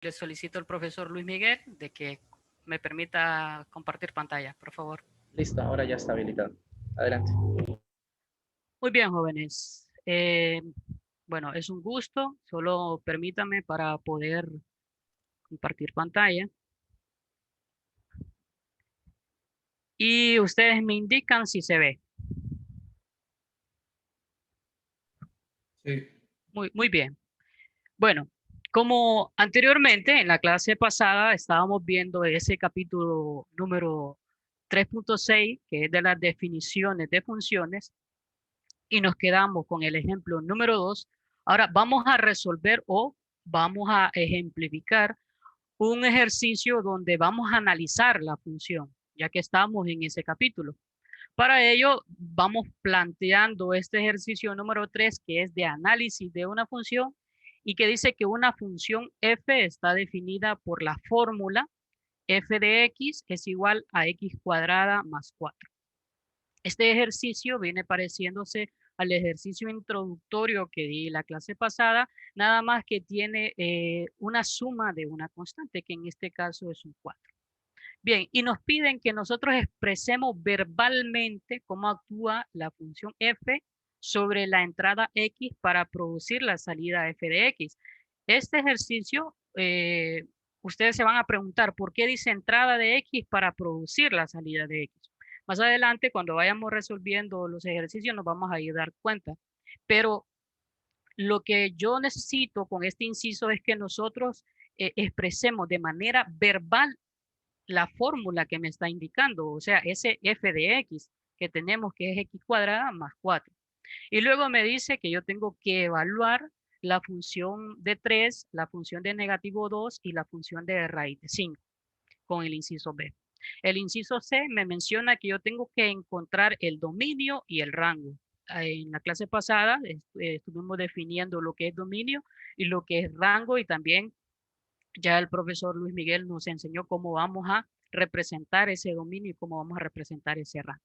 Le solicito al profesor Luis Miguel de que me permita compartir pantalla, por favor. Listo, ahora ya está habilitado. Adelante. Muy bien, jóvenes. Bueno, es un gusto. Solo permítame para poder compartir pantalla. Y ustedes me indican si se ve. Sí. Muy bien. Bueno, como anteriormente en la clase pasada estábamos viendo ese capítulo número 3.6, que es de las definiciones de funciones, y nos quedamos con el ejemplo número 2. Ahora vamos a resolver o vamos a ejemplificar un ejercicio donde vamos a analizar la función, ya que estamos en ese capítulo. Para ello, vamos planteando este ejercicio número 3, que es de análisis de una función y que dice que una función f está definida por la fórmula f de x es igual a x cuadrada más 4. Este ejercicio viene pareciéndose al ejercicio introductorio que di la clase pasada, nada más que tiene una suma de una constante, que en este caso es un 4. Bien, y nos piden que nosotros expresemos verbalmente cómo actúa la función f sobre la entrada x para producir la salida f de x. Este ejercicio, ustedes se van a preguntar, ¿por qué dice entrada de x para producir la salida de x? Más adelante, cuando vayamos resolviendo los ejercicios, nos vamos a ir a dar cuenta. Pero lo que yo necesito con este inciso es que nosotros expresemos de manera verbal la fórmula que me está indicando, o sea, ese f de x que tenemos, que es x cuadrada más 4. Y luego me dice que yo tengo que evaluar la función de 3, la función de negativo 2 y la función de raíz de 5 con el inciso B. El inciso C me menciona que yo tengo que encontrar el dominio y el rango. En la clase pasada estuvimos definiendo lo que es dominio y lo que es rango, y también ya el profesor Luis Miguel nos enseñó cómo vamos a representar ese dominio y cómo vamos a representar ese rango.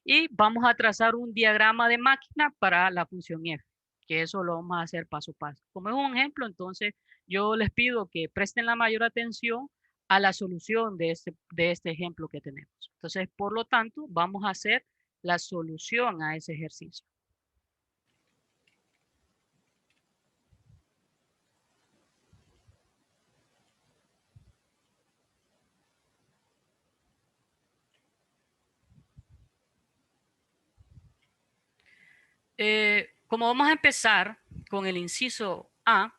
Y vamos a trazar un diagrama de máquina para la función f, que eso lo vamos a hacer paso a paso. Como es un ejemplo, entonces yo les pido que presten la mayor atención a la solución de este ejemplo que tenemos. Entonces, por lo tanto, vamos a hacer la solución a ese ejercicio. Como vamos a empezar con el inciso A,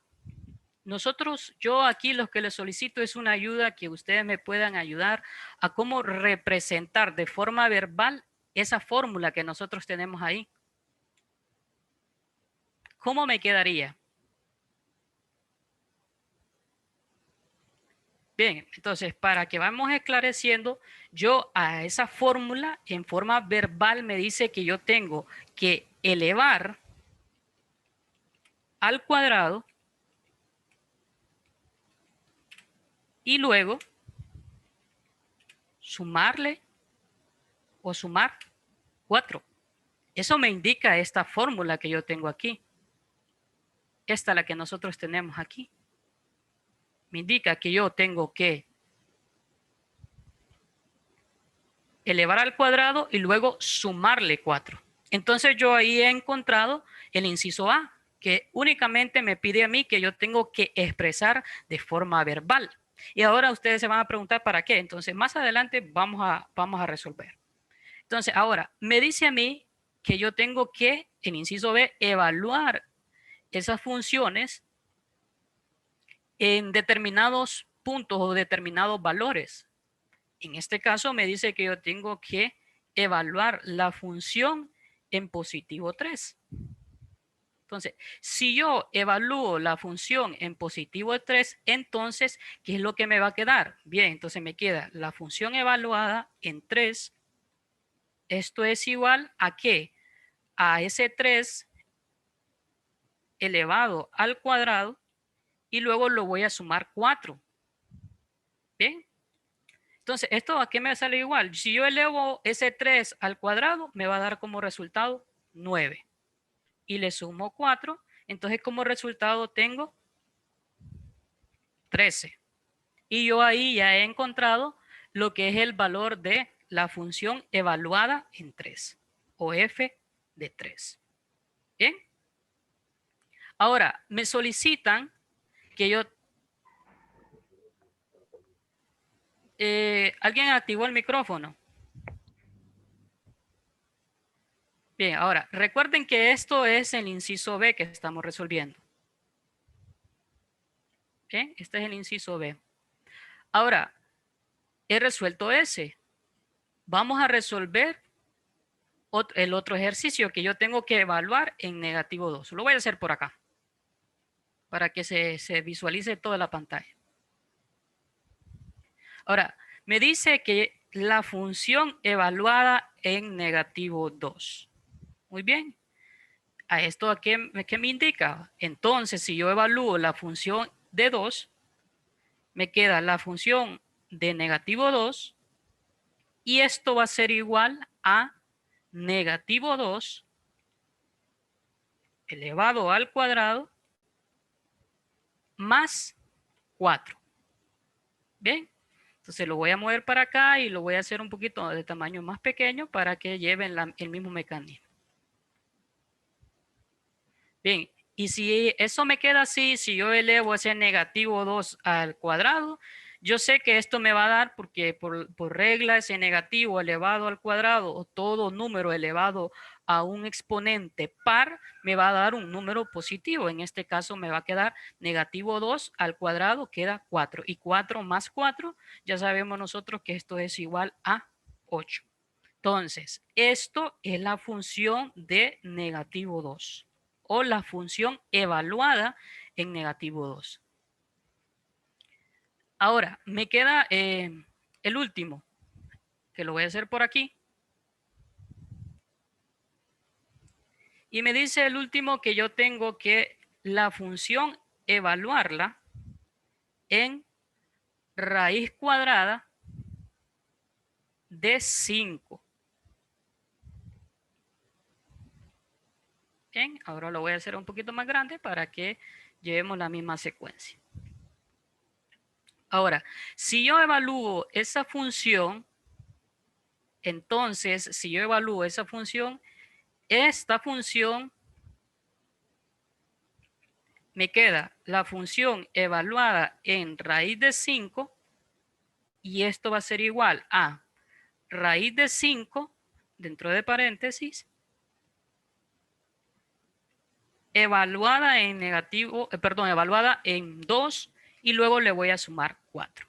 yo aquí lo que les solicito es una ayuda, que ustedes me puedan ayudar a cómo representar de forma verbal esa fórmula que nosotros tenemos ahí. ¿Cómo me quedaría? Bien, entonces para que vamos esclareciendo, yo a esa fórmula en forma verbal me dice que yo tengo que elevar al cuadrado y luego sumarle o sumar 4. Eso me indica esta fórmula que yo tengo aquí. Esta es la que nosotros tenemos aquí. Me indica que yo tengo que elevar al cuadrado y luego sumarle 4. Entonces yo ahí he encontrado el inciso A, que únicamente me pide a mí que yo tengo que expresar de forma verbal. Y ahora ustedes se van a preguntar para qué. Entonces más adelante vamos a resolver. Entonces ahora me dice a mí que yo tengo que, en inciso B, evaluar esas funciones en determinados puntos o determinados valores. En este caso me dice que yo tengo que evaluar la función en positivo 3. Entonces, si yo evalúo la función en positivo 3, entonces, ¿qué es lo que me va a quedar? Bien, entonces me queda la función evaluada en 3. Esto es igual a ¿qué? A ese 3 elevado al cuadrado y luego lo voy a sumar 4. Bien. Entonces, ¿esto a qué me sale igual? Si yo elevo ese 3 al cuadrado, me va a dar como resultado 9. Y le sumo 4, entonces como resultado tengo 13. Y yo ahí ya he encontrado lo que es el valor de la función evaluada en 3 o f de 3. Bien. Ahora, me solicitan que yo... ¿alguien activó el micrófono? Bien, ahora, recuerden que esto es el inciso B que estamos resolviendo. Bien, este es el inciso B. Ahora, he resuelto ese. Vamos a resolver el otro ejercicio que yo tengo que evaluar en negativo 2. Lo voy a hacer por acá, para que se visualice toda la pantalla. Ahora, me dice que la función evaluada en negativo 2. Muy bien. ¿A esto qué me indica? Entonces, si yo evalúo la función de 2, me queda la función de negativo 2 y esto va a ser igual a negativo 2 elevado al cuadrado más 4. Bien, entonces lo voy a mover para acá y lo voy a hacer un poquito de tamaño más pequeño para que lleven el mismo mecanismo. Bien, y si eso me queda así, si yo elevo ese negativo 2 al cuadrado, yo sé que esto me va a dar, porque por regla ese negativo elevado al cuadrado o todo número elevado a un exponente par me va a dar un número positivo. En este caso me va a quedar negativo 2 al cuadrado, queda 4. Y 4 más 4, ya sabemos nosotros que esto es igual a 8. Entonces, esto es la función de negativo 2 o la función evaluada en negativo 2. Ahora, me queda el último, que lo voy a hacer por aquí. Y me dice el último que yo tengo que la función evaluarla en raíz cuadrada de 5. Bien, ahora lo voy a hacer un poquito más grande para que llevemos la misma secuencia. Ahora, si yo evalúo esa función, entonces, si yo evalúo esa función, esta función me queda la función evaluada en raíz de 5 y esto va a ser igual a raíz de 5 dentro de paréntesis evaluada en negativo, evaluada en 2 y luego le voy a sumar 4.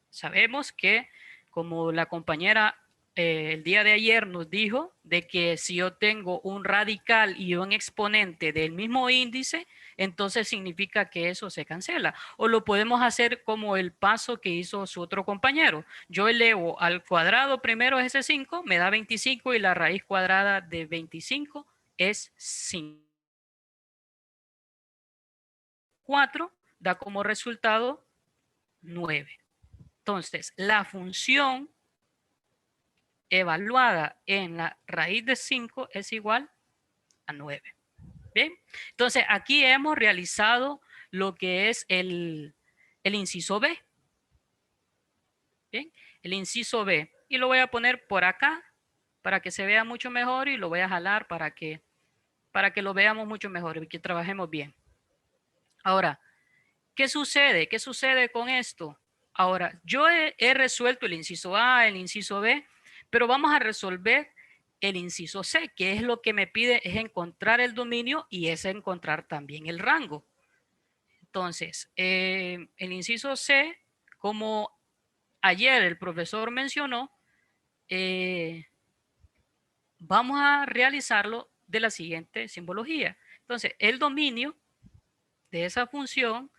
Sabemos que, como la compañera el día de ayer nos dijo, de que si yo tengo un radical y un exponente del mismo índice, entonces significa que eso se cancela. O lo podemos hacer como el paso que hizo su otro compañero. Yo elevo al cuadrado primero ese 5, me da 25 y la raíz cuadrada de 25 es 5. 4 da como resultado 9. Entonces, la función evaluada en la raíz de 5 es igual a 9. Bien, entonces aquí hemos realizado lo que es el inciso B. Bien, el inciso B. Y lo voy a poner por acá para que se vea mucho mejor y lo voy a jalar para que lo veamos mucho mejor y que trabajemos bien. Ahora, ¿qué sucede? ¿Qué sucede con esto? Ahora, yo he resuelto el inciso A, el inciso B, pero vamos a resolver el inciso C, que es lo que me pide es encontrar el dominio y es encontrar también el rango. Entonces, el inciso C, como ayer el profesor mencionó, vamos a realizarlo de la siguiente simbología. Entonces, el dominio de esa función,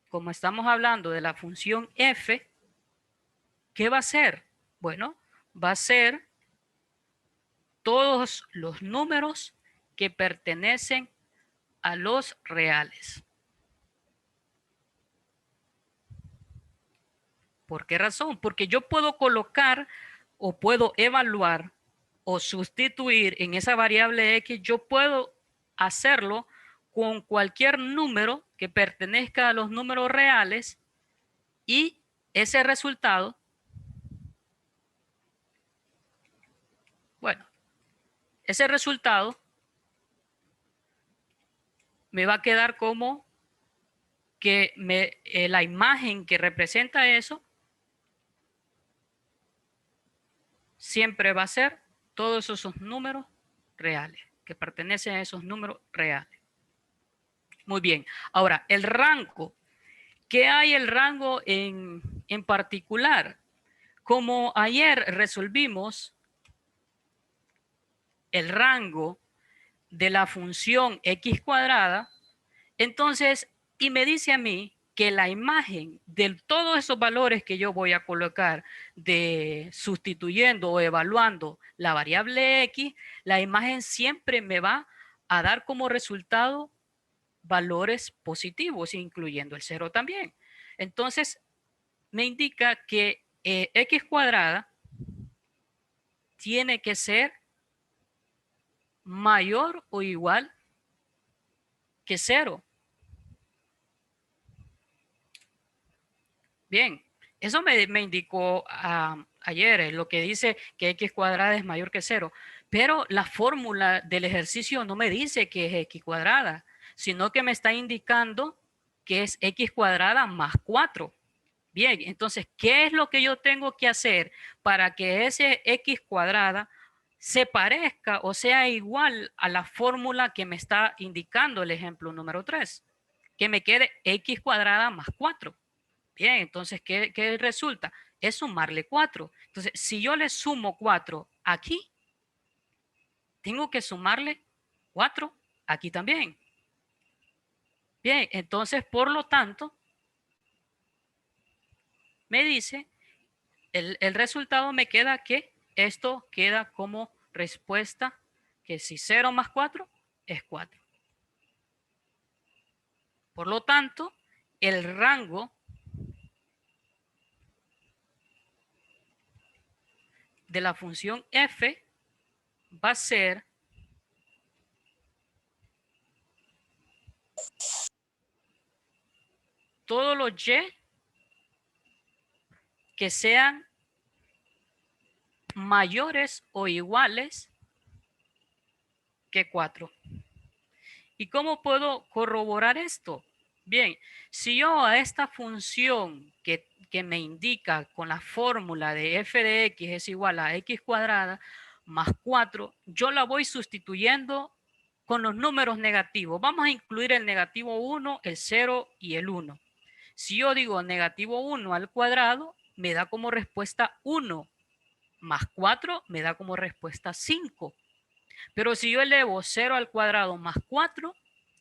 como estamos hablando de la función f, ¿qué va a ser? Bueno, va a ser todos los números que pertenecen a los reales. ¿Por qué razón? Porque yo puedo colocar o puedo evaluar o sustituir en esa variable x, yo puedo hacerlo con cualquier número que pertenezca a los números reales y ese resultado, bueno, ese resultado me va a quedar como que la imagen que representa eso siempre va a ser todos esos números reales, que pertenecen a esos números reales. Muy bien. Ahora, el rango. ¿Qué hay el rango en particular? Como ayer resolvimos el rango de la función x cuadrada, entonces, y me dice a mí que la imagen de todos esos valores que yo voy a colocar de sustituyendo o evaluando la variable x, la imagen siempre me va a dar como resultado valores positivos, incluyendo el 0 también. Entonces, me indica que x cuadrada tiene que ser mayor o igual que 0. Bien, eso me indicó ayer, lo que dice que x cuadrada es mayor que 0, pero la fórmula del ejercicio no me dice que es x cuadrada, sino que me está indicando que es x cuadrada más 4. Bien, entonces, ¿qué es lo que yo tengo que hacer para que ese x cuadrada se parezca o sea igual a la fórmula que me está indicando el ejemplo número 3? Que me quede x cuadrada más 4. Bien, entonces, ¿qué resulta? Es sumarle 4. Entonces, si yo le sumo 4 aquí, tengo que sumarle 4 aquí también. Bien, entonces, por lo tanto, me dice, el resultado me queda que esto queda como respuesta que si 0 más 4 es 4. Por lo tanto, el rango de la función f va a ser todos los y que sean mayores o iguales que 4. ¿Y cómo puedo corroborar esto? Bien, si yo a esta función que me indica con la fórmula de f de x es igual a x cuadrada más 4, yo la voy sustituyendo con los números negativos. Vamos a incluir el negativo 1, el 0 y el 1. Si yo digo negativo 1 al cuadrado, me da como respuesta 1, más 4 me da como respuesta 5. Pero si yo elevo 0 al cuadrado más 4,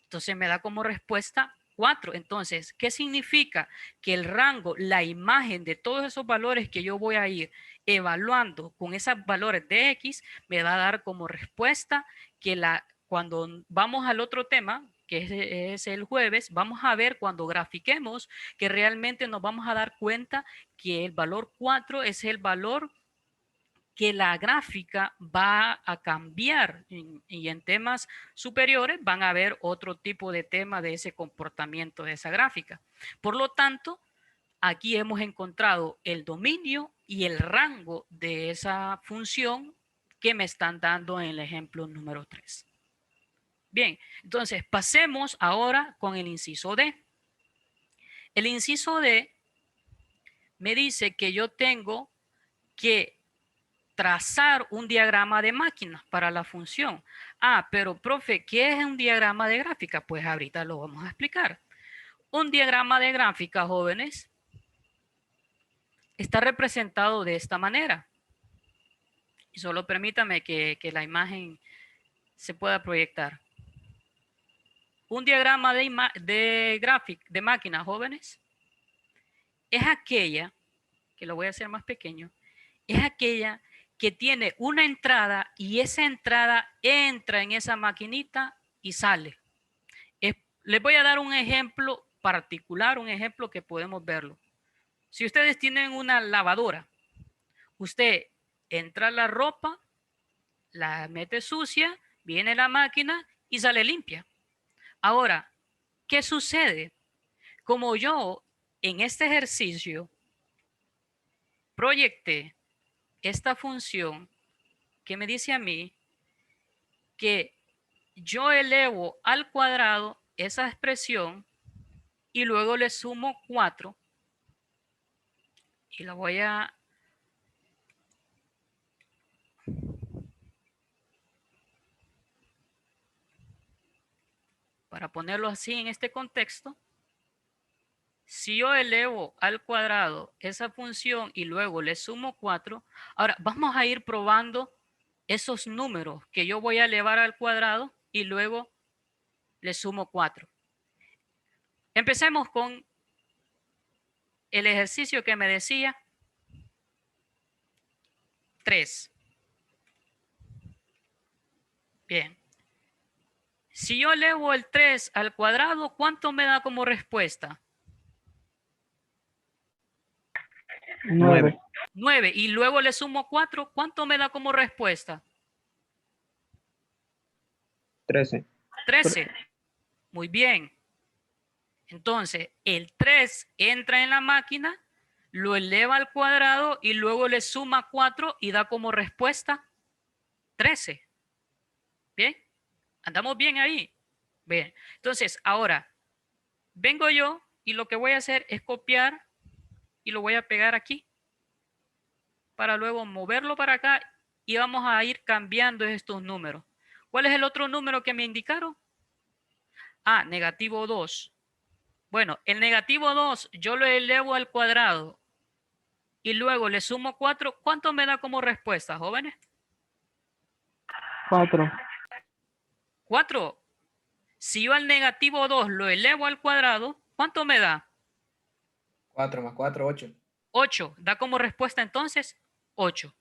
entonces me da como respuesta 4. Entonces, ¿qué significa? Que el rango, la imagen de todos esos valores que yo voy a ir evaluando con esos valores de x, me va a dar como respuesta que cuando vamos al otro tema, que es el jueves, vamos a ver cuando grafiquemos que realmente nos vamos a dar cuenta que el valor 4 es el valor que la gráfica va a cambiar y en temas superiores van a haber otro tipo de tema de ese comportamiento de esa gráfica. Por lo tanto, aquí hemos encontrado el dominio y el rango de esa función que me están dando en el ejemplo número 3. Bien, entonces pasemos ahora con el inciso D. El inciso D me dice que yo tengo que trazar un diagrama de máquinas para la función. Ah, pero profe, ¿qué es un diagrama de gráfica? Pues ahorita lo vamos a explicar. Un diagrama de gráfica, jóvenes, está representado de esta manera. Y solo permítame que la imagen se pueda proyectar. Un diagrama de máquina, jóvenes, es aquella, que lo voy a hacer más pequeño, es aquella que tiene una entrada y esa entrada entra en esa maquinita y sale. Les voy a dar un ejemplo particular, un ejemplo que podemos verlo. Si ustedes tienen una lavadora, usted entra la ropa, la mete sucia, viene la máquina y sale limpia. Ahora, ¿qué sucede? Como yo en este ejercicio proyecté esta función que me dice a mí que yo elevo al cuadrado esa expresión y luego le sumo 4 y la voy a para ponerlo así en este contexto. Si yo elevo al cuadrado esa función y luego le sumo 4, ahora vamos a ir probando esos números que yo voy a elevar al cuadrado y luego le sumo 4. Empecemos con el ejercicio que me decía 3. Bien. Si yo elevo el 3 al cuadrado, ¿cuánto me da como respuesta? 9. 9. Y luego le sumo 4, ¿cuánto me da como respuesta? 13. 13. Muy bien. Entonces, el 3 entra en la máquina, lo eleva al cuadrado y luego le suma 4 y da como respuesta 13. ¿Bien? ¿Andamos bien ahí? Bien. Entonces, ahora, vengo yo y lo que voy a hacer es copiar y lo voy a pegar aquí para luego moverlo para acá y vamos a ir cambiando estos números. ¿Cuál es el otro número que me indicaron? Ah, negativo 2. Bueno, el negativo 2 yo lo elevo al cuadrado y luego le sumo 4. ¿Cuánto me da como respuesta, jóvenes? 4. 4. Si yo al negativo 2 lo elevo al cuadrado, ¿cuánto me da? 4 más 4, 8. 8. Da como respuesta entonces 8.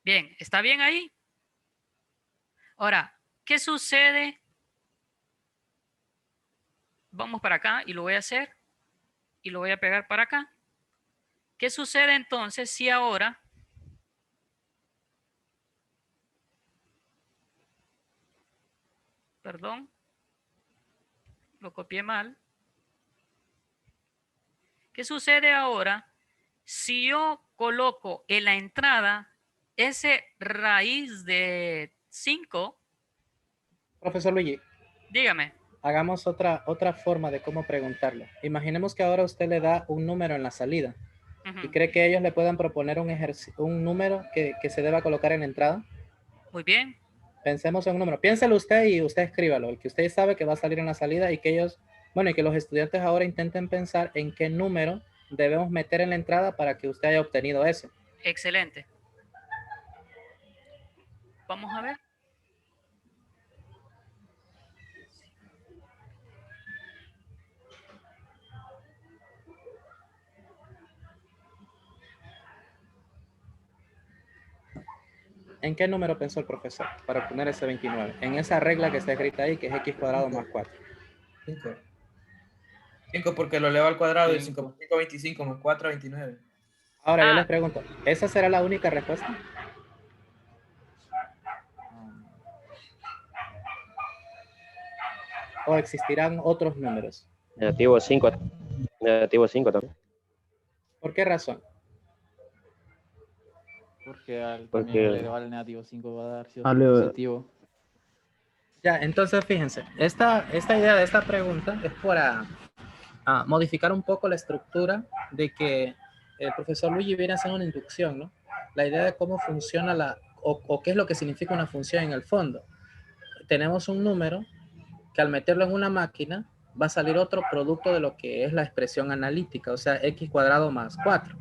Bien, ¿está bien ahí? Ahora, ¿qué sucede? Vamos para acá y lo voy a hacer y lo voy a pegar para acá. ¿Qué sucede entonces si ahora perdón, lo copié mal? ¿Qué sucede ahora si yo coloco en la entrada ese raíz de 5? Profesor Luigi, Dígame. hagamos otra forma de cómo preguntarlo. Imaginemos que ahora usted le da un número en la salida y Ujú. cree que ellos le puedan proponer un número que se deba colocar en la entrada. Muy bien. Pensemos en un número. Piénselo usted y usted escríbalo, el que usted sabe que va a salir en la salida y que ellos, bueno, y que los estudiantes ahora intenten pensar en qué número debemos meter en la entrada para que usted haya obtenido eso. Excelente. Vamos a ver. ¿En qué número pensó el profesor para obtener ese 29? En esa regla que está escrita ahí, que es x cuadrado más 4. 5. 5 porque lo eleva al cuadrado y 5 por 5, 25 más 4, 29. Ahora yo les Ah, pregunto, ¿esa será la única respuesta? ¿O existirán otros números? Negativo 5. Negativo 5 también. ¿Por qué razón? Porque también Porque al elevar al negativo 5 va a dar sí o sí Ale- positivo. Ya, entonces fíjense, esta idea de esta pregunta es para modificar un poco la estructura de que el profesor Luigi viene a hacer una inducción, ¿no? La idea de cómo funciona o qué es lo que significa una función en el fondo. Tenemos un número que al meterlo en una máquina va a salir otro producto de lo que es la expresión analítica, o sea, x cuadrado más 4.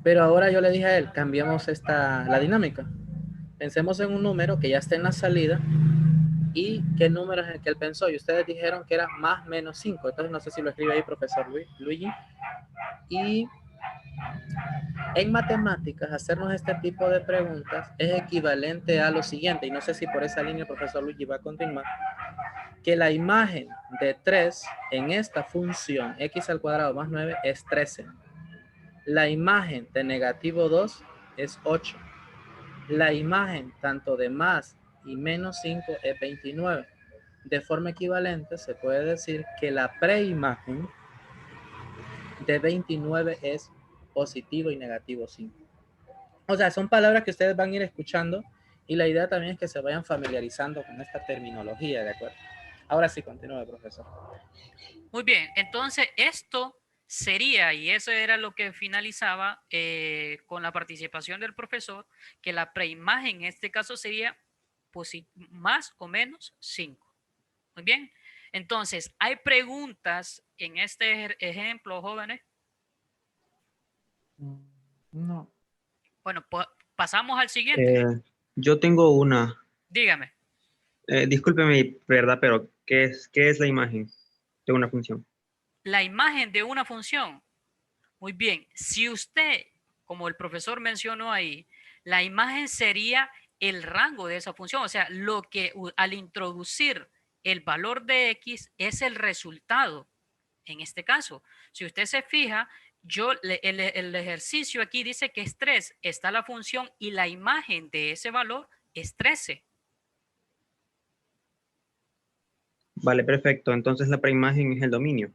Pero ahora yo le dije a él, cambiamos la dinámica. Pensemos en un número que ya está en la salida y qué número es el que él pensó. Y ustedes dijeron que era más menos 5. Entonces no sé si lo escribe ahí, profesor Luigi. Y en matemáticas, hacernos este tipo de preguntas es equivalente a lo siguiente. Y no sé si por esa línea el profesor Luigi va a continuar. Que la imagen de 3 en esta función x al cuadrado más 9 es 13. La imagen de negativo 2 es 8. La imagen tanto de más y menos 5 es 29. de forma equivalente se puede decir que la preimagen de 29 es positivo y negativo 5. O sea, son palabras que ustedes van a ir escuchando y la idea también es que se vayan familiarizando con esta terminología, ¿de acuerdo? Ahora sí, continúe, profesor. Muy bien, entonces esto sería, y eso era lo que finalizaba con la participación del profesor, que la preimagen en este caso sería más o menos 5. Muy bien, entonces, ¿hay preguntas en este ejemplo, jóvenes? No. Bueno, pues pasamos al siguiente. Yo tengo una. Dígame. Discúlpeme, ¿verdad? Pero qué es la imagen de una función? La imagen de una función. Muy bien, si usted, como el profesor mencionó ahí, la imagen sería el rango de esa función, o sea, lo que al introducir el valor de X es el resultado. En este caso, si usted se fija, el ejercicio aquí dice que es 3, está la función y la imagen de ese valor es 13. Vale, perfecto. Entonces la preimagen es el dominio.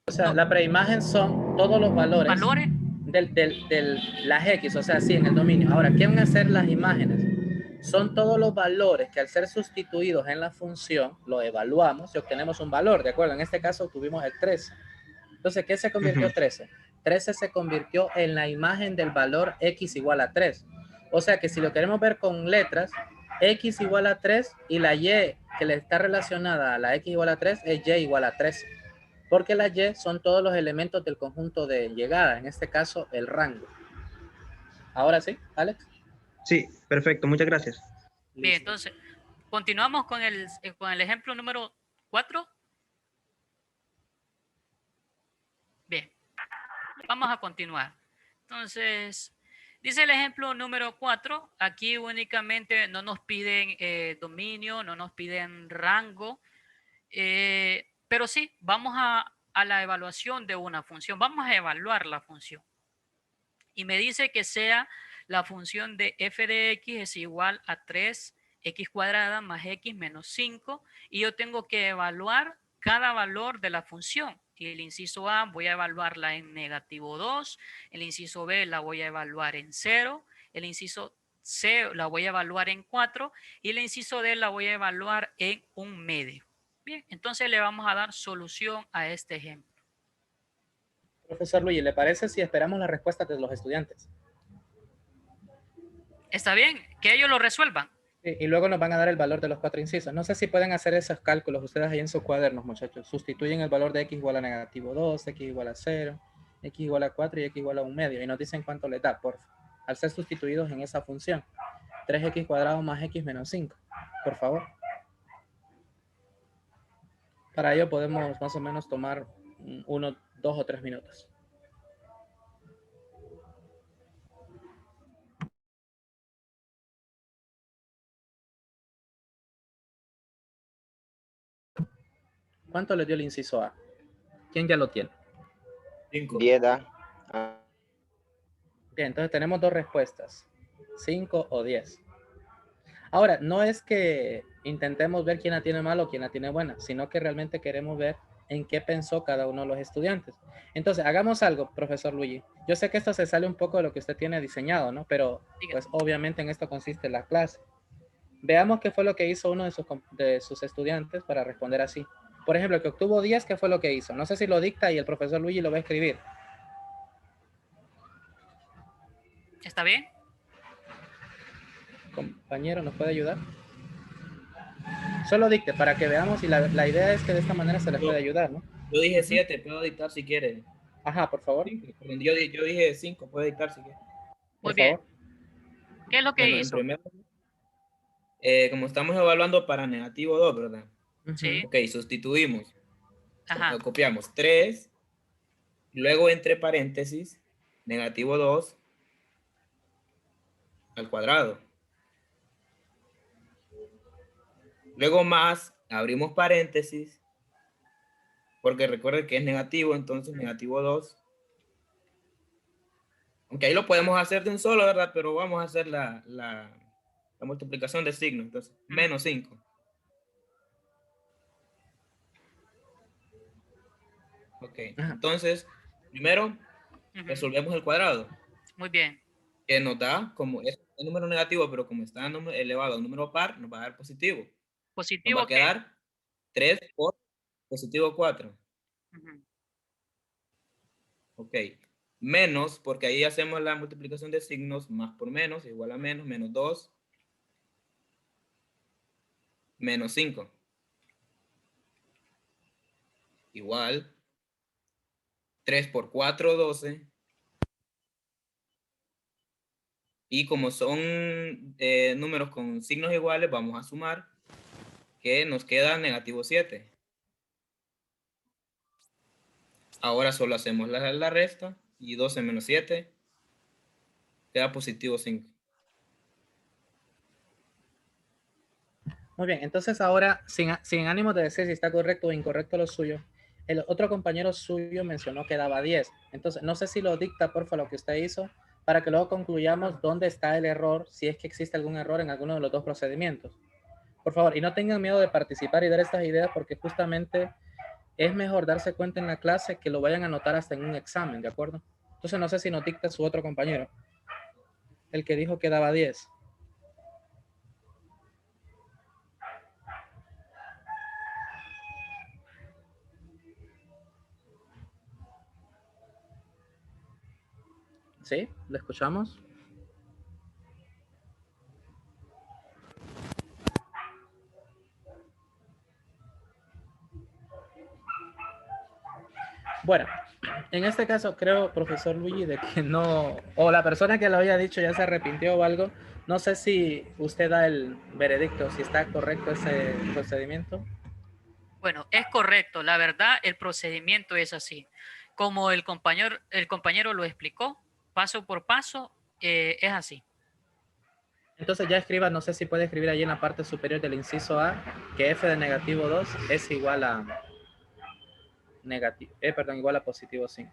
O sea, No, la preimagen son todos los valores valores, de las X, o sea, sí, en el dominio. Ahora, ¿qué van a hacer las imágenes? Son todos los valores que al ser sustituidos en la función, lo evaluamos y obtenemos un valor, ¿de acuerdo? En este caso tuvimos el 13. Entonces, ¿qué se convirtió 13? 13 se convirtió en la imagen del valor X igual a 3. O sea que si lo queremos ver con letras, X igual a 3 y la Y que le está relacionada a la X igual a 3 es Y igual a 13. Porque la Y son todos los elementos del conjunto de llegada, en este caso el rango. Ahora sí, Alex. Sí, perfecto. Muchas gracias. bien, entonces, continuamos con el ejemplo número 4. Bien, vamos a continuar. Entonces, dice el ejemplo número 4, aquí únicamente no nos piden dominio, no nos piden rango, pero sí, vamos a la evaluación de una función, vamos a evaluar la función. Y me dice que sea la función de f de x es igual a 3x cuadrada más x menos 5, y yo tengo que evaluar cada valor de la función. Y el inciso A voy a evaluarla en negativo 2, el inciso B la voy a evaluar en 0, el inciso C la voy a evaluar en 4 y el inciso D la voy a evaluar en 1/2. Bien, entonces le vamos a dar solución a este ejemplo. Profesor Luigi, ¿le parece si esperamos las respuestas de los estudiantes? ¿Está bien? Que ellos lo resuelvan. Y luego nos van a dar el valor de los 4 incisos. No sé si pueden hacer esos cálculos ustedes ahí en sus cuadernos, muchachos. Sustituyen el valor de x igual a negativo 2, x igual a 0, x igual a 4 y x igual a 1/2. Y nos dicen cuánto les da, por favor, al ser sustituidos en esa función. 3x cuadrado más x menos 5, por favor. Para ello podemos más o menos tomar 1, 2 o 3 minutos. ¿Cuánto le dio el inciso A? ¿Quién ya lo tiene? 5. 10 da. Ah, Bien, entonces tenemos dos respuestas, 5 o 10. Ahora, no es que intentemos ver quién la tiene mal o quién la tiene buena, sino que realmente queremos ver en qué pensó cada uno de los estudiantes. Entonces, hagamos algo, profesor Luigi. Yo sé que esto se sale un poco de lo que usted tiene diseñado, ¿no? Pero, pues, obviamente en esto consiste la clase. Veamos qué fue lo que hizo uno de sus estudiantes para responder así. Por ejemplo, el que obtuvo 10, ¿qué fue lo que hizo? No sé si lo dicta y el profesor Luigi lo va a escribir. ¿Está bien? Compañero, ¿nos puede ayudar? Solo dicte para que veamos y la idea es que de esta manera se les puede ayudar, ¿no? Yo dije 7, puedo dictar si quiere. Ajá, por favor. Yo dije 5, puede dictar si quiere. Muy Por bien. favor. ¿Qué es lo que Bueno, en hizo? primer como estamos evaluando para negativo 2, ¿verdad? Sí. Ok, sustituimos. Ajá. Copiamos 3, luego entre paréntesis, negativo 2 al cuadrado. Luego más, abrimos paréntesis, porque recuerden que es negativo, entonces negativo 2. Aunque ahí lo podemos hacer de un solo, ¿verdad? Pero vamos a hacer la multiplicación de signos. Entonces, menos 5. Ok, Ajá. entonces, primero Ujú. resolvemos el cuadrado, Muy bien. que nos da, como es un número negativo, pero como está elevado a un número par, nos va a dar positivo. Nos va ¿Positivo a qué? quedar 3 por positivo 4. Ujú. Ok. Menos, porque ahí hacemos la multiplicación de signos, más por menos, igual a menos, menos 2, menos 5. Igual, 3 por 4, 12. Y como son números con signos iguales, vamos a sumar, que nos queda negativo 7. Ahora solo hacemos la resta, y 12 menos 7 queda positivo 5. Muy bien, entonces ahora, sin ánimo de decir si está correcto o incorrecto lo suyo, el otro compañero suyo mencionó que daba 10. Entonces, no sé si lo dicta, porfa, lo que usted hizo, para que luego concluyamos dónde está el error, si es que existe algún error en alguno de los dos procedimientos. Por favor, y no tengan miedo de participar y dar estas ideas, porque justamente es mejor darse cuenta en la clase que lo vayan a anotar hasta en un examen, ¿de acuerdo? Entonces, no sé si nos dicta su otro compañero, el que dijo que daba 10. ¿Sí? ¿Lo escuchamos? Bueno, en este caso creo, profesor Luigi, de que no, o la persona que lo había dicho ya se arrepintió o algo. No sé si usted da el veredicto, si está correcto ese procedimiento. Bueno, es correcto. La verdad, el procedimiento es así. Como el compañero lo explicó, paso por paso, es así. Entonces ya escriba, no sé si puede escribir ahí en la parte superior del inciso A, que f de negativo 2 es igual a negativo, perdón, igual a positivo 5.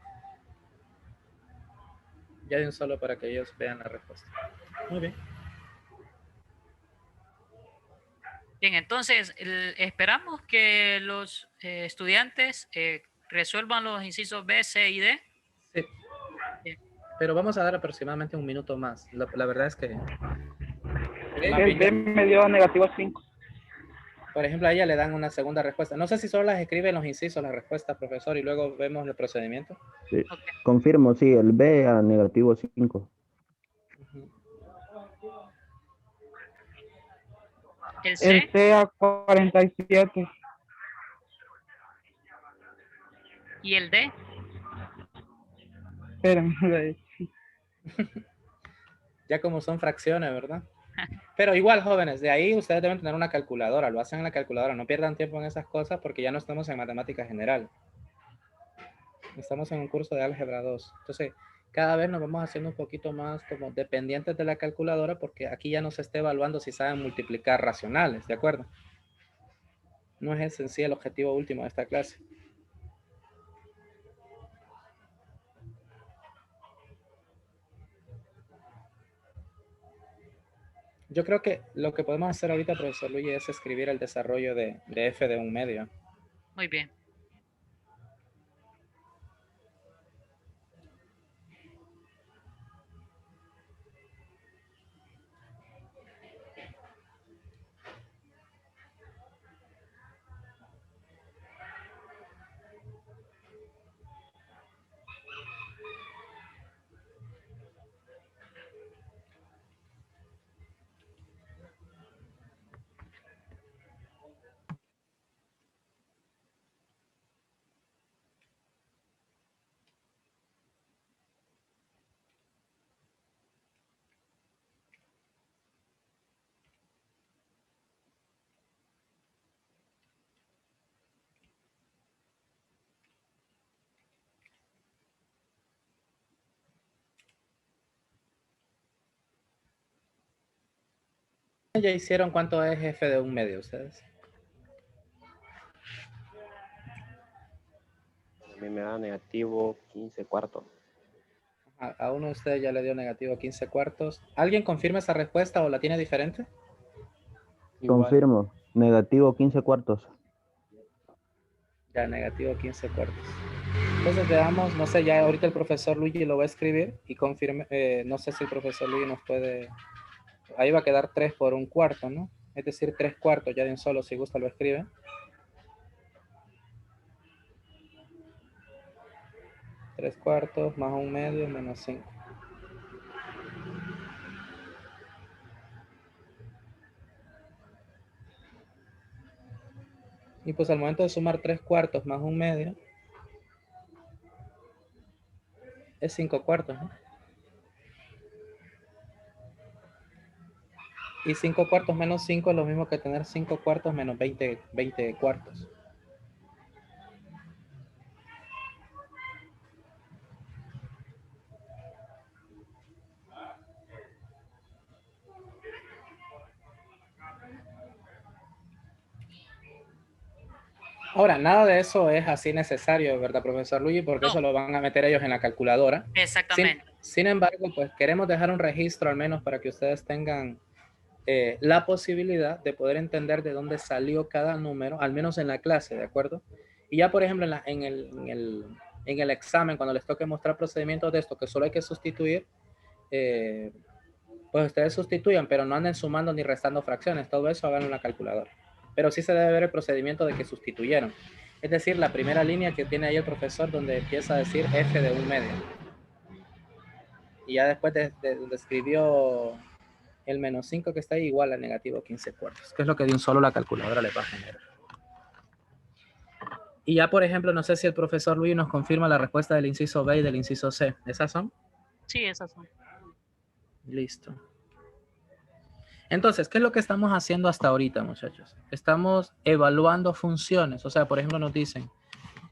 Ya de un solo para que ellos vean la respuesta. Muy bien. Bien, entonces esperamos que los estudiantes resuelvan los incisos B, C y D. Sí. Bien. Pero vamos a dar aproximadamente un minuto más. La verdad es que El B me dio negativo 5. por ejemplo, a ella le dan una segunda respuesta. No sé si solo las escribe en los incisos la respuesta, profesor, y luego vemos el procedimiento. Sí. Ok. Confirmo, sí, el B a negativo 5. El El C C a 47. y el D. Espérenme. Ya como son fracciones, ¿verdad? Pero igual, jóvenes, de ahí ustedes deben tener una calculadora, lo hacen en la calculadora, no pierdan tiempo en esas cosas porque ya no estamos en matemática general. Estamos en un curso de álgebra 2. Entonces, cada vez nos vamos haciendo un poquito más como dependientes de la calculadora porque aquí ya no se está evaluando si saben multiplicar racionales, ¿de acuerdo? No es ese en sí el objetivo último de esta clase. Yo creo que lo que podemos hacer ahorita, profesor Luigi, es escribir el desarrollo de f de un medio. Muy bien. ¿Ya hicieron cuánto es f de un medio ustedes? A mí me da negativo 15 cuartos. A uno de ustedes ya le dio negativo 15 cuartos. ¿Alguien confirma esa respuesta o la tiene diferente? Igual. Confirmo, negativo 15 cuartos. Ya, negativo 15 cuartos. Entonces veamos, no sé, ya ahorita el profesor Luigi lo va a escribir y confirme, no sé si el profesor Luigi nos puede, ahí va a quedar 3 por un cuarto, ¿no? Es decir, 3 cuartos ya de un solo, si gusta lo escribe. 3 cuartos más 1/2 menos 5. Y pues al momento de sumar 3 cuartos más 1/2, es 5 cuartos, ¿no? Y 5 cuartos menos 5 es lo mismo que tener 5 cuartos menos 20 cuartos. Ahora, nada de eso es así necesario, ¿verdad, profesor Luigi? Porque No. eso lo van a meter ellos en la calculadora. Exactamente. Sin embargo, pues queremos dejar un registro al menos para que ustedes tengan la posibilidad de poder entender de dónde salió cada número, al menos en la clase, ¿de acuerdo? Y ya, por ejemplo, en el examen, cuando les toque mostrar procedimientos de esto, que solo hay que sustituir, pues ustedes sustituyan, pero no anden sumando ni restando fracciones. Todo eso háganlo en la calculadora. Pero sí se debe ver el procedimiento de que sustituyeron. Es decir, la primera línea que tiene ahí el profesor donde empieza a decir f de 1/2. Y ya después de donde escribió el menos 5 que está ahí igual a negativo 15 cuartos, que es lo que de un solo la calculadora le va a generar. Y ya, por ejemplo, no sé si el profesor Luis nos confirma la respuesta del inciso B y del inciso C. ¿Esas son? Sí, esas son. Listo. Entonces, ¿qué es lo que estamos haciendo hasta ahorita, muchachos? Estamos evaluando funciones. O sea, por ejemplo, nos dicen,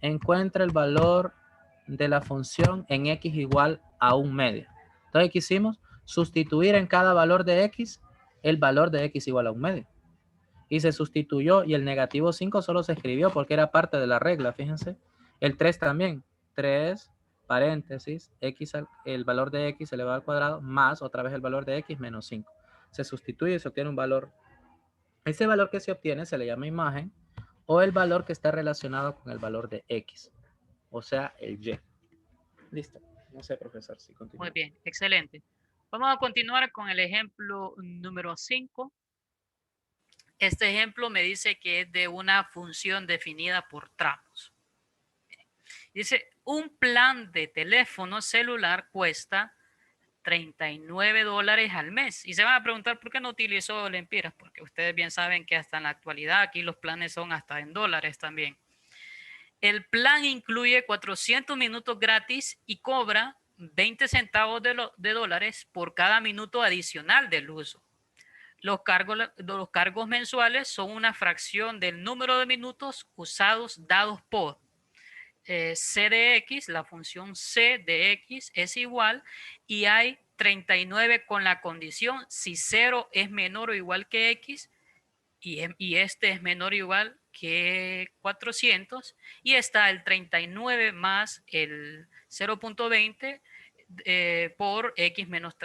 encuentra el valor de la función en x igual a 1/2. Entonces, ¿qué hicimos? Sustituir en cada valor de x el valor de x igual a 1/2. Y se sustituyó y el negativo 5 solo se escribió porque era parte de la regla, fíjense. El 3 también. 3, paréntesis, x, el valor de x elevado al cuadrado, más otra vez el valor de x menos 5. Se sustituye y se obtiene un valor. Ese valor que se obtiene se le llama imagen o el valor que está relacionado con el valor de x. O sea, el y. Listo. No sé, profesor, si continúa. Muy bien, excelente. Vamos a continuar con el ejemplo número 5. Este ejemplo me dice que es de una función definida por tramos. Dice, un plan de teléfono celular cuesta $39 al mes. Y se van a preguntar por qué no utilizó lempiras, porque ustedes bien saben que hasta en la actualidad aquí los planes son hasta en dólares también. El plan incluye 400 minutos gratis y cobra 20 centavos de dólares por cada minuto adicional del uso. Los cargos mensuales son una fracción del número de minutos usados dados por c de x, la función c de x es igual y hay 39 con la condición si 0 es menor o igual que x y este es menor o igual que 400 y está el 39 más el 0.20 por x menos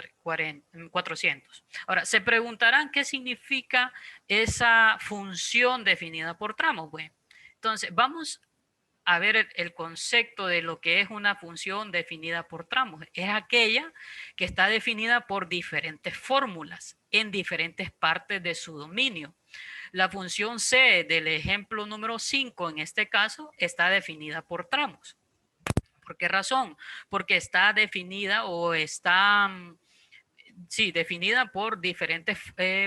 400. Ahora, se preguntarán qué significa esa función definida por tramos. Bueno, entonces vamos a ver el concepto de lo que es una función definida por tramos. Es aquella que está definida por diferentes fórmulas en diferentes partes de su dominio. La función c del ejemplo número 5 en este caso está definida por tramos. ¿Por qué razón? Porque está definida o está definida por diferentes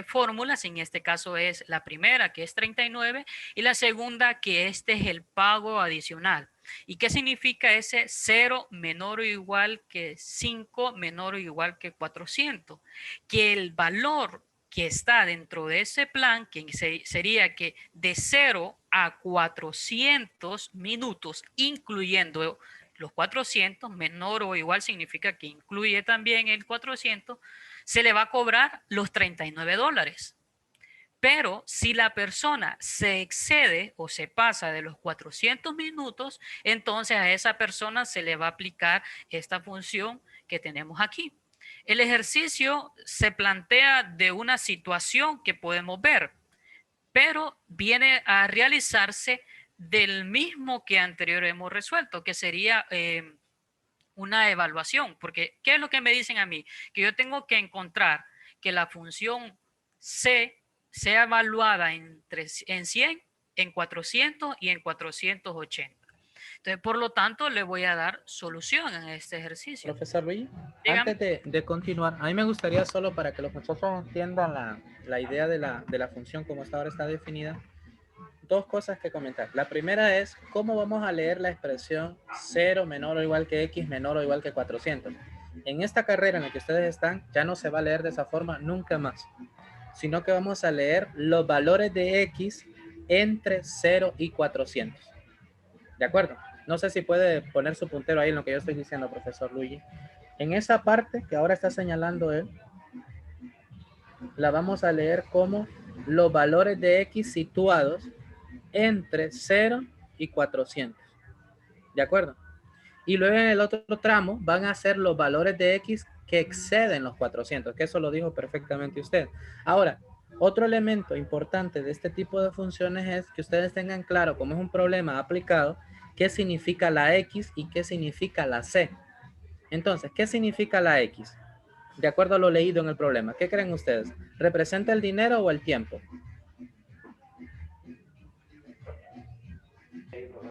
fórmulas. En este caso es la primera, que es 39, y la segunda, que este es el pago adicional. ¿Y qué significa ese 0 menor o igual que 5 menor o igual que 400? Que el valor que está dentro de ese plan, que sería que de 0 a 400 minutos, incluyendo los 400, menor o igual significa que incluye también el 400, se le va a cobrar los $39. Pero si la persona se excede o se pasa de los 400 minutos, entonces a esa persona se le va a aplicar esta función que tenemos aquí. El ejercicio se plantea de una situación que podemos ver, pero viene a realizarse del mismo que anterior hemos resuelto, que sería una evaluación, porque ¿qué es lo que me dicen a mí? Que yo tengo que encontrar que la función C sea evaluada en 100, en 400 y en 480. Entonces, por lo tanto, le voy a dar solución en este ejercicio. Profesor Luis, Dígame. antes de continuar, a mí me gustaría solo para que los muchachos entiendan la idea de la función como hasta ahora está definida, dos cosas que comentar. La primera es cómo vamos a leer la expresión 0 menor o igual que x menor o igual que 400. En esta carrera en la que ustedes están, ya no se va a leer de esa forma nunca más, sino que vamos a leer los valores de x entre 0 y 400. ¿De acuerdo? No sé si puede poner su puntero ahí en lo que yo estoy diciendo, profesor Luigi. En esa parte que ahora está señalando él, la vamos a leer como los valores de x situados entre 0 y 400. ¿De acuerdo? Y luego en el otro tramo van a ser los valores de x que exceden los 400, que eso lo dijo perfectamente usted. Ahora, otro elemento importante de este tipo de funciones es que ustedes tengan claro, como es un problema aplicado, qué significa la x y qué significa la c. Entonces, ¿qué significa la x? De acuerdo a lo leído en el problema, ¿qué creen ustedes? ¿Representa el dinero o el tiempo?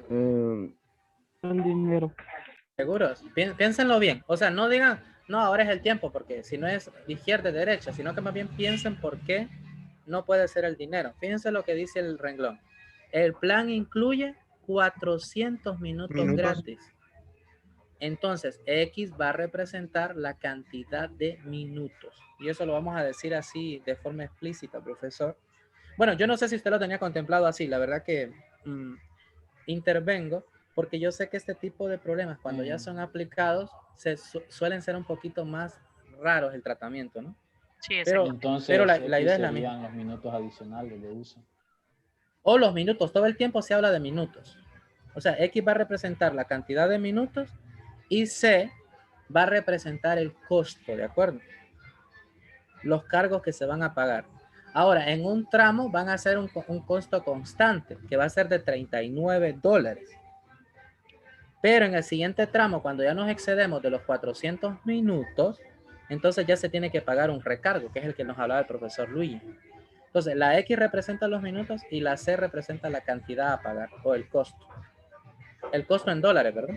El dinero. ¿Seguros? Piénsenlo bien. O sea, no digan, no, ahora es el tiempo, porque si no es de izquierda y derecha, sino que más bien piensen por qué no puede ser el dinero. Fíjense lo que dice el renglón. El plan incluye 400 minutos gratis. Entonces, X va a representar la cantidad de minutos. Y eso lo vamos a decir así de forma explícita, profesor. Bueno, yo no sé si usted lo tenía contemplado así. La verdad que intervengo porque yo sé que este tipo de problemas, cuando ya son aplicados, suelen ser un poquito más raros el tratamiento, ¿no? Sí, Pero, Entonces, pero la X idea es la serían misma. los minutos adicionales de uso. O los minutos, todo el tiempo se habla de minutos. O sea, X va a representar la cantidad de minutos y C va a representar el costo, ¿de acuerdo? Los cargos que se van a pagar. Ahora, en un tramo van a ser un costo constante, que va a ser de $39. Pero en el siguiente tramo, cuando ya nos excedemos de los 400 minutos, entonces ya se tiene que pagar un recargo, que es el que nos hablaba el profesor Luigi. Entonces, la X representa los minutos y la C representa la cantidad a pagar o el costo. El costo en dólares, ¿verdad?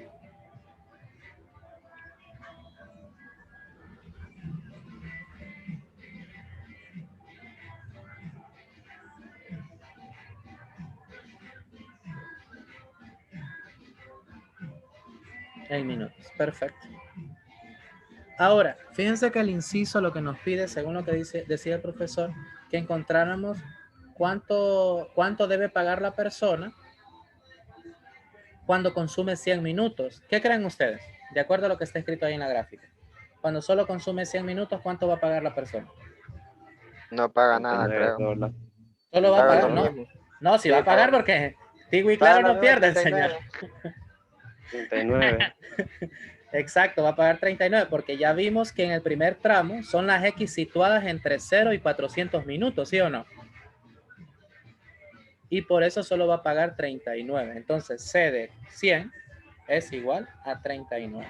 En minutos, perfecto. Ahora, fíjense que el inciso lo que nos pide, según lo que decía el profesor, que encontráramos cuánto debe pagar la persona cuando consume 100 minutos. ¿Qué creen ustedes? De acuerdo a lo que está escrito ahí en la gráfica. Cuando solo consume 100 minutos, ¿cuánto va a pagar la persona? No paga nada, creo. $39. Solo va a Paga pagar, lo ¿no? mismo. No, si Sí, va a pagar paga. porque Tigo y Paga Claro lo no mismo, pierden, 39. señor. 39. Exacto, va a pagar 39 porque ya vimos que en el primer tramo son las X situadas entre 0 y 400 minutos, ¿sí o no? Y por eso solo va a pagar 39. Entonces, C de 100 es igual a 39.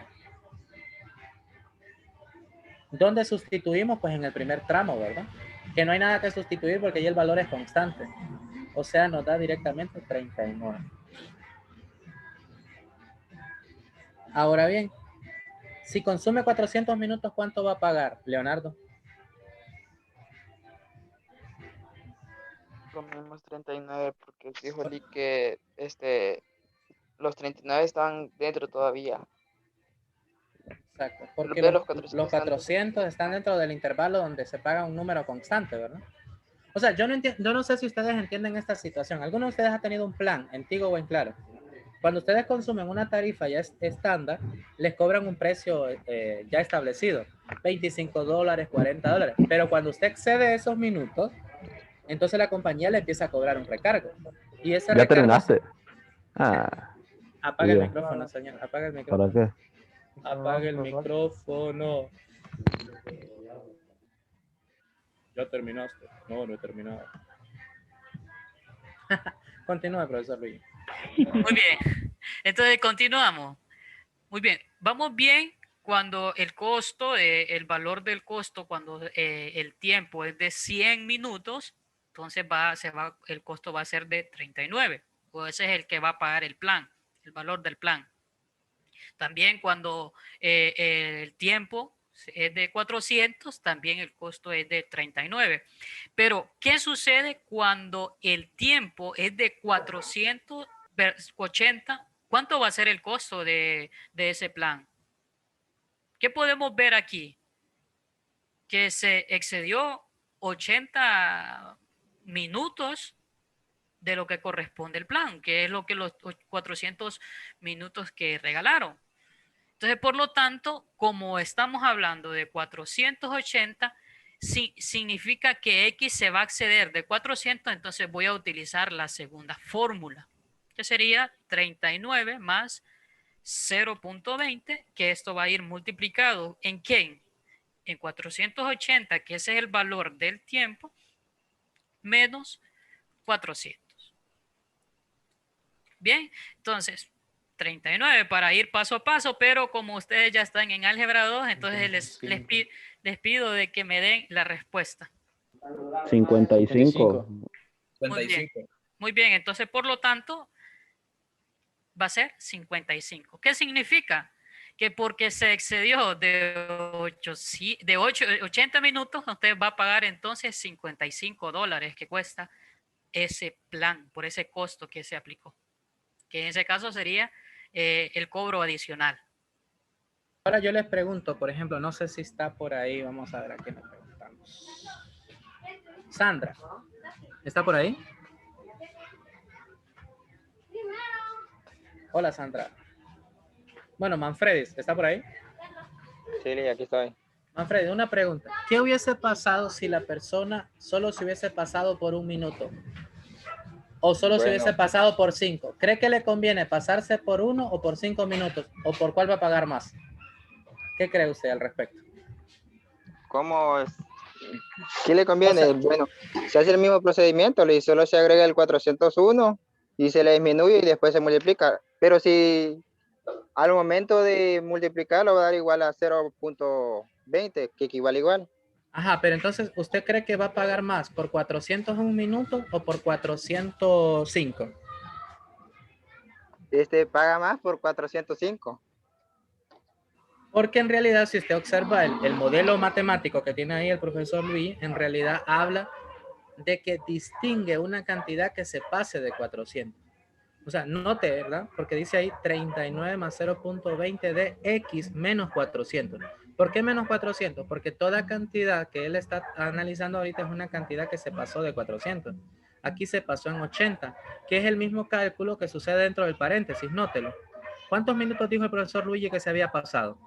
¿Dónde sustituimos? Pues en el primer tramo, ¿verdad? Que no hay nada que sustituir porque ya el valor es constante. O sea, nos da directamente 39. Ahora bien, si consume 400 minutos, ¿cuánto va a pagar, Leonardo? Comemos 39 porque dijo Lee que los 39 están dentro todavía. Exacto, porque De los los 400 están dentro del intervalo donde se paga un número constante, ¿verdad? O sea, yo no sé si ustedes entienden esta situación. ¿Alguno de ustedes ha tenido un plan en Tigo o en Claro? Cuando ustedes consumen una tarifa ya estándar, les cobran un precio ya establecido, $25, $40. Pero cuando usted excede esos minutos, entonces la compañía le empieza a cobrar un recargo. Y ese ¿Ya recargo... terminaste? Ah, Apaga el yeah. micrófono, señor. Apaga el ¿Para micrófono. qué? Apaga el micrófono. ¿Ya terminaste? No, no he terminado. Continúa, profesor Luis. Muy bien. Entonces continuamos. Muy bien. Vamos bien cuando el costo, el valor del costo, cuando el tiempo es de 100 minutos, entonces el costo va a ser de 39. O ese es el que va a pagar el plan, el valor del plan. También cuando el tiempo es de 400, también el costo es de 39. Pero, ¿qué sucede cuando el tiempo es de 480? ¿Cuánto va a ser el costo de ese plan? ¿Qué podemos ver aquí? Que se excedió 80 minutos de lo que corresponde el plan, que es lo que los 400 minutos que regalaron. Entonces, por lo tanto, como estamos hablando de 480, significa que X se va a exceder de 400, entonces voy a utilizar la segunda fórmula, que sería 39 más 0.20, que esto va a ir multiplicado ¿en qué? En 480, que ese es el valor del tiempo, menos 400. Bien, entonces 39 para ir paso a paso, pero como ustedes ya están en álgebra 2, entonces les pido de que me den la respuesta. 55. Muy bien, muy bien, entonces por lo tanto va a ser 55. ¿Qué significa? Que porque se excedió de 80 minutos, usted va a pagar entonces $55 que cuesta ese plan, por ese costo que se aplicó. Que en ese caso sería el cobro adicional. Ahora yo les pregunto, por ejemplo, no sé si está por ahí, vamos a ver a qué nos preguntamos. Sandra, ¿está por ahí? Hola, Sandra. Bueno, Manfredis, ¿está por ahí? Sí, aquí estoy. Manfredis, una pregunta. ¿Qué hubiese pasado si la persona solo se hubiese pasado por 1 minuto? ¿O solo se hubiese pasado por 5? ¿Cree que le conviene pasarse por 1 o por 5 minutos? ¿O por cuál va a pagar más? ¿Qué cree usted al respecto? ¿Cómo es? ¿Qué le conviene? O sea, bueno, se hace el mismo procedimiento, solo se agrega el 401 y se le disminuye y después se multiplica. Pero si al momento de multiplicarlo va a dar igual a 0.20, que equivale igual. Ajá, pero entonces, ¿usted cree que va a pagar más por 401 minutos o por 405? Paga más por 405. Porque en realidad, si usted observa el modelo matemático que tiene ahí el profesor Luis, en realidad habla de que distingue una cantidad que se pase de 400. O sea, note, ¿verdad? Porque dice ahí 39 más 0.20 de X menos 400. ¿Por qué menos 400? Porque toda cantidad que él está analizando ahorita es una cantidad que se pasó de 400. Aquí se pasó en 80, que es el mismo cálculo que sucede dentro del paréntesis, nótelo. ¿Cuántos minutos dijo el profesor Luigi que se había pasado?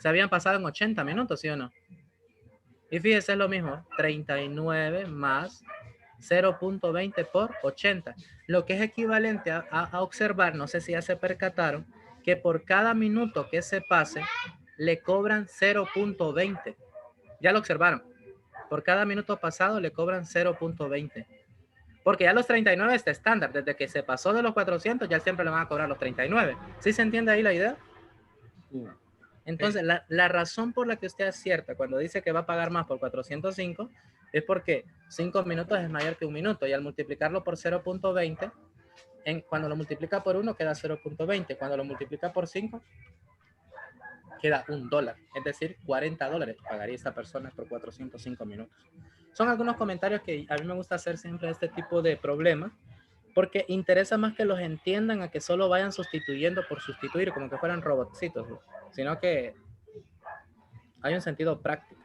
Se habían pasado en 80 minutos, ¿sí o no? Y fíjese, es lo mismo, 39 más 0.20 por 80, lo que es equivalente a observar, no sé si ya se percataron, que por cada minuto que se pase, le cobran 0.20. Ya lo observaron. Por cada minuto pasado le cobran 0.20. Porque ya los 39 está estándar. Desde que se pasó de los 400, ya siempre le van a cobrar los 39. ¿Sí se entiende ahí la idea? Sí. Entonces, la razón por la que usted acierta cuando dice que va a pagar más por 405 es porque 5 minutos es mayor que 1 minuto y al multiplicarlo por 0.20, cuando lo multiplica por 1 queda 0.20, cuando lo multiplica por 5 queda $1, es decir, $40 pagaría esta persona por 405 minutos. Son algunos comentarios que a mí me gusta hacer siempre este tipo de problemas, porque interesa más que los entiendan a que solo vayan sustituyendo por sustituir, como que fueran robotcitos, sino que hay un sentido práctico.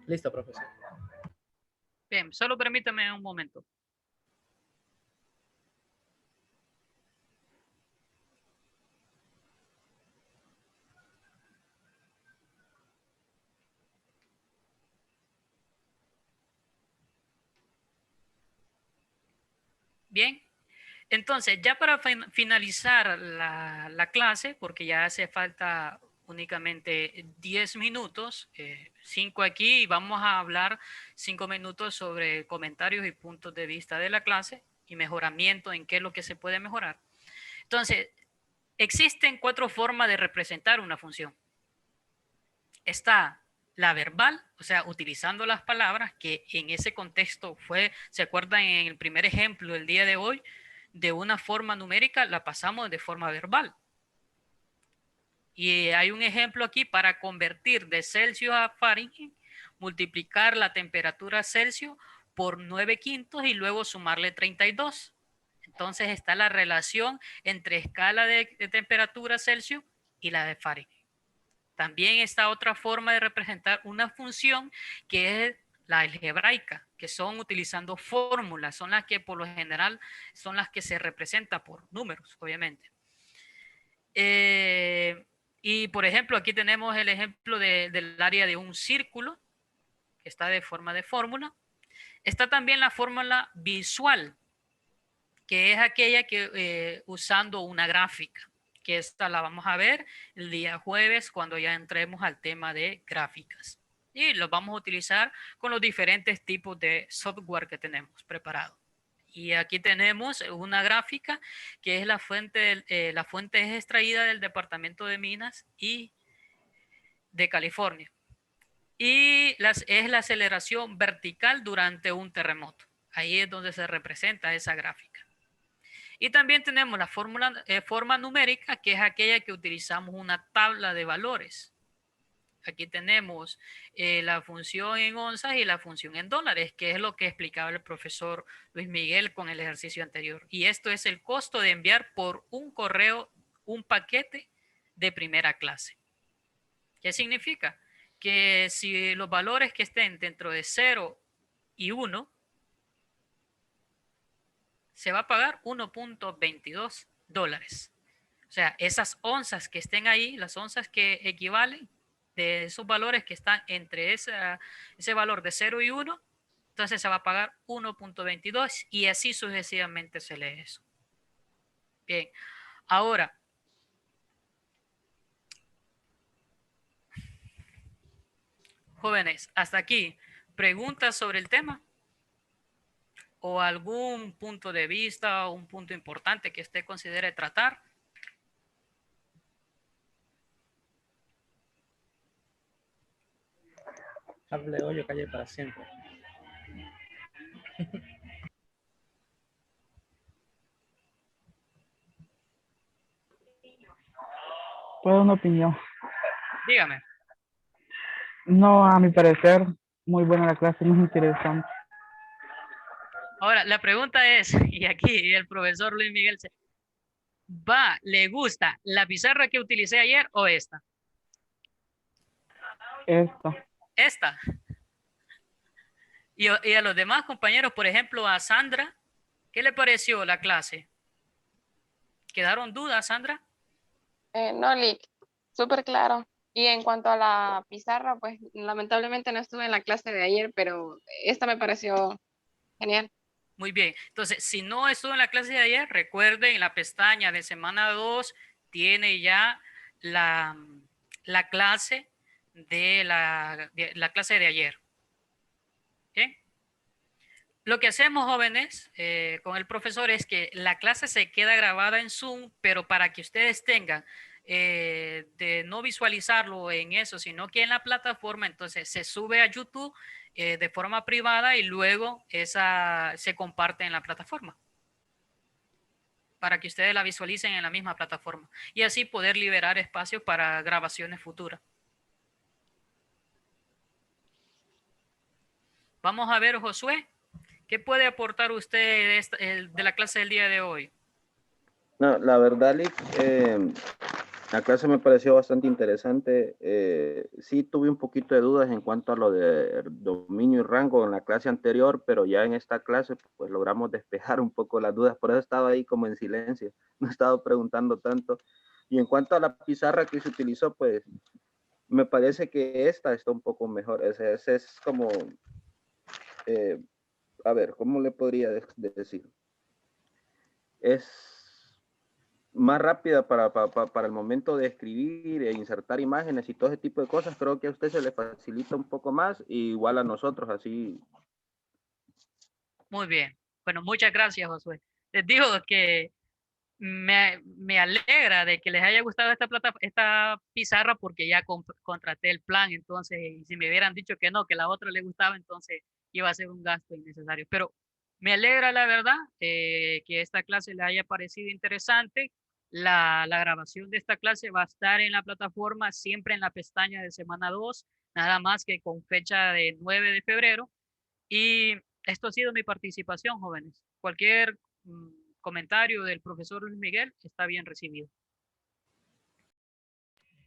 Listo, profesor. Bien, solo permítame un momento. Bien, entonces ya para finalizar la clase, porque ya hace falta únicamente 10 minutos, 5 aquí, y vamos a hablar 5 minutos sobre comentarios y puntos de vista de la clase, y mejoramiento en qué es lo que se puede mejorar. Entonces, existen 4 formas de representar una función. Está la verbal, o sea, utilizando las palabras, que en ese contexto ¿se acuerdan en el primer ejemplo del día de hoy? De una forma numérica la pasamos de forma verbal. Y hay un ejemplo aquí para convertir de Celsius a Fahrenheit, multiplicar la temperatura Celsius por 9/5 y luego sumarle 32. Entonces está la relación entre escala de temperatura Celsius y la de Fahrenheit. También está otra forma de representar una función que es la algebraica, que son utilizando fórmulas, son las que por lo general son las que se representan por números, obviamente. Y por ejemplo, aquí tenemos el ejemplo del área de un círculo, que está de forma de fórmula. Está también la fórmula visual, que es aquella que usando una gráfica, que esta la vamos a ver el día jueves cuando ya entremos al tema de gráficas. Y los vamos a utilizar con los diferentes tipos de software que tenemos preparado. Y aquí tenemos una gráfica que es la fuente es extraída del Departamento de Minas y de California. Y es la aceleración vertical durante un terremoto. Ahí es donde se representa esa gráfica. Y también tenemos la forma numérica, que es aquella que utilizamos una tabla de valores. Aquí tenemos la función en onzas y la función en dólares, que es lo que explicaba el profesor Luis Miguel con el ejercicio anterior. Y esto es el costo de enviar por un correo un paquete de primera clase. ¿Qué significa? Que si los valores que estén dentro de 0 y 1, se va a pagar $1.22. O sea, esas onzas que estén ahí, las onzas que equivalen de esos valores que están entre ese valor de 0 y 1, entonces se va a pagar 1.22 y así sucesivamente se lee eso. Bien, ahora, jóvenes, hasta aquí, ¿preguntas sobre el tema? ¿O algún punto de vista o un punto importante que usted considere tratar? Hable hoy o calle para siempre. Puedo una opinión. Dígame. No, a mi parecer, muy buena la clase, muy interesante. Ahora, la pregunta es, y aquí el profesor Luis Miguel ¿le gusta la pizarra que utilicé ayer o esta? Esto. Esta. Y a los demás compañeros, por ejemplo, a Sandra, ¿qué le pareció la clase? ¿Quedaron dudas, Sandra? No, Lick, súper claro. Y en cuanto a la pizarra, pues lamentablemente no estuve en la clase de ayer, pero esta me pareció genial. Muy bien. Entonces, si no estuvo en la clase de ayer, recuerden, en la pestaña de semana 2 tiene ya la clase de la clase de ayer. ¿Bien? Lo que hacemos, jóvenes, con el profesor es que la clase se queda grabada en Zoom, pero para que ustedes tengan de no visualizarlo en eso, sino que en la plataforma, entonces se sube a YouTube de forma privada y luego esa se comparte en la plataforma para que ustedes la visualicen en la misma plataforma y así poder liberar espacio para grabaciones futuras. Vamos a ver, Josué, ¿qué puede aportar usted de la clase del día de hoy? No, la verdad, Lick, la clase me pareció bastante interesante. Sí tuve un poquito de dudas en cuanto a lo de dominio y rango en la clase anterior, pero ya en esta clase pues logramos despejar un poco las dudas. Por eso estaba ahí como en silencio, no he estado preguntando tanto. Y en cuanto a la pizarra que se utilizó, pues me parece que esta está un poco mejor. Ese es como, a ver, ¿cómo le podría decir? Es más rápida para el momento de escribir e insertar imágenes y todo ese tipo de cosas. Creo que a usted se le facilita un poco más, y igual a nosotros, así. Muy bien. Bueno, muchas gracias, Josué. Les digo que me alegra de que les haya gustado esta pizarra porque ya contraté el plan, entonces, y si me hubieran dicho que no, que la otra le gustaba, entonces iba a ser un gasto innecesario. Pero me alegra, la verdad, que esta clase les haya parecido interesante. La grabación de esta clase va a estar en la plataforma, siempre en la pestaña de semana 2, nada más que con fecha de 9 de febrero. Y esto ha sido mi participación, jóvenes. Cualquier comentario del profesor Luis Miguel está bien recibido.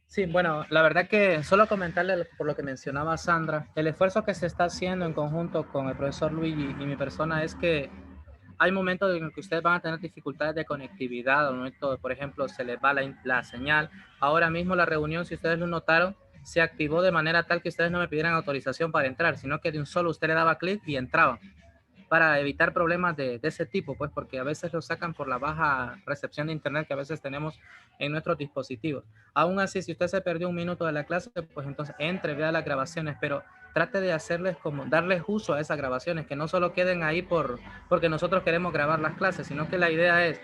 Sí, bueno, la verdad que solo comentarle por lo que mencionaba Sandra, el esfuerzo que se está haciendo en conjunto con el profesor Luis y mi persona es que hay momentos en los que ustedes van a tener dificultades de conectividad, al momento, por ejemplo, se les va la señal. Ahora mismo la reunión, si ustedes lo notaron, se activó de manera tal que ustedes no me pidieran autorización para entrar, sino que de un solo usted le daba clic y entraba, para evitar problemas de ese tipo, pues porque a veces lo sacan por la baja recepción de internet que a veces tenemos en nuestros dispositivos. Aún así, si usted se perdió un minuto de la clase, pues entonces entre, vea las grabaciones, pero trate de hacerles como, darles uso a esas grabaciones, que no solo queden ahí porque nosotros queremos grabar las clases, sino que la idea es,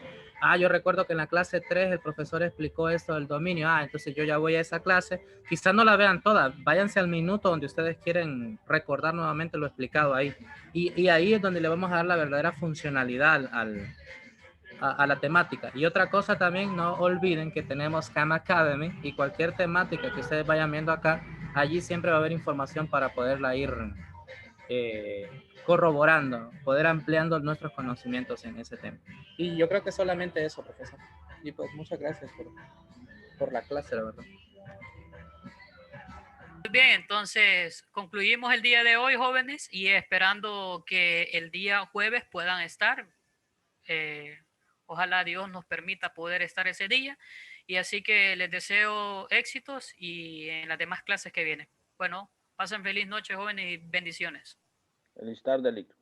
yo recuerdo que en la clase 3 el profesor explicó esto del dominio, entonces yo ya voy a esa clase, quizás no la vean toda, váyanse al minuto donde ustedes quieren recordar nuevamente lo explicado ahí, y ahí es donde le vamos a dar la verdadera funcionalidad a la temática. Y otra cosa también, no olviden que tenemos Khan Academy y cualquier temática que ustedes vayan viendo acá, allí siempre va a haber información para poderla ir corroborando, poder ampliando nuestros conocimientos en ese tema. Y yo creo que solamente eso, profesor. Y pues muchas gracias por la clase, la verdad. Muy bien, entonces concluimos el día de hoy, jóvenes, y esperando que el día jueves puedan estar. Ojalá Dios nos permita poder estar ese día. Y así que les deseo éxitos y en las demás clases que vienen. Bueno, pasen feliz noche, jóvenes, y bendiciones. Feliz tarde, Lick.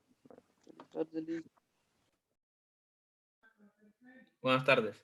Buenas tardes.